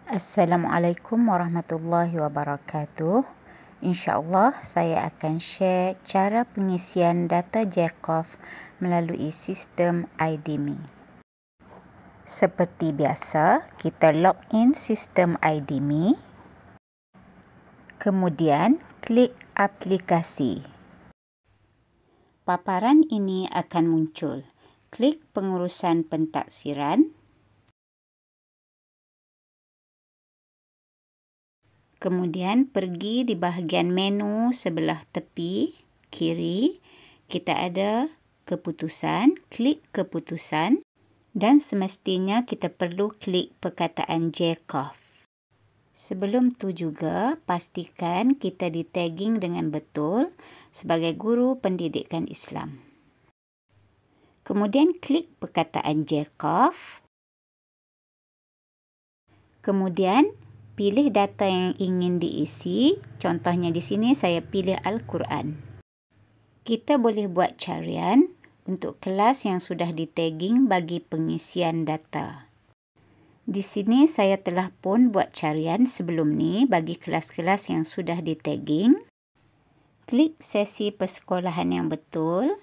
Assalamualaikum warahmatullahi wabarakatuh. InsyaAllah saya akan share cara pengisian data Jacob melalui sistem IDMe. Seperti biasa, kita login sistem IDMe. Kemudian klik aplikasi. Paparan ini akan muncul. Klik pengurusan pentaksiran. Kemudian pergi di bahagian menu sebelah tepi kiri, kita ada keputusan, klik keputusan dan semestinya kita perlu klik perkataan Jacob. Sebelum tu juga, pastikan kita di-tagging dengan betul sebagai guru pendidikan Islam. Kemudian klik perkataan Jacob. Kemudian pilih data yang ingin diisi. Contohnya di sini saya pilih Al-Quran. Kita boleh buat carian untuk kelas yang sudah di-tagging bagi pengisian data. Di sini saya telah pun buat carian sebelum ni bagi kelas-kelas yang sudah di-tagging. Klik sesi persekolahan yang betul.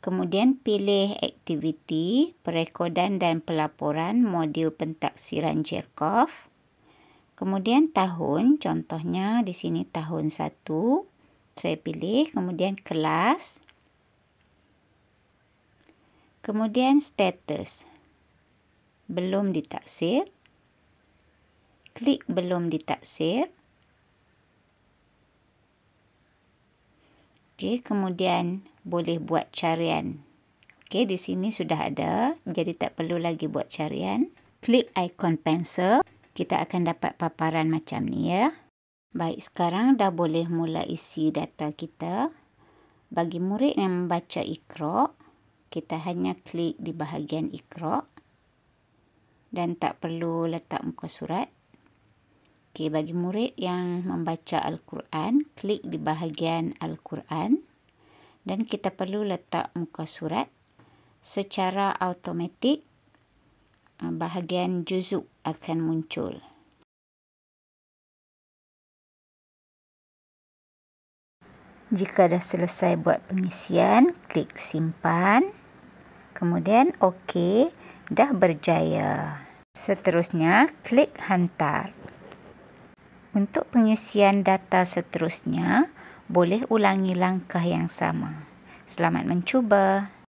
Kemudian pilih aktiviti, perekodan dan pelaporan modul pentaksiran Jacob. Kemudian tahun, contohnya di sini tahun 1, saya pilih. Kemudian kelas. Kemudian status. Belum ditaksir. Klik belum ditaksir. Okey, kemudian boleh buat carian. Okey, di sini sudah ada, jadi tak perlu lagi buat carian. Klik ikon pensel. Kita akan dapat paparan macam ni ya. Baik, sekarang dah boleh mula isi data kita. Bagi murid yang membaca Iqra, kita hanya klik di bahagian Iqra dan tak perlu letak muka surat. Okey, bagi murid yang membaca Al-Quran, klik di bahagian Al-Quran dan kita perlu letak muka surat. Secara automatik bahagian juzuk akan muncul. Jika dah selesai buat pengisian, klik simpan. Kemudian OK, dah berjaya. Seterusnya, klik hantar. Untuk pengisian data seterusnya, boleh ulangi langkah yang sama. Selamat mencuba.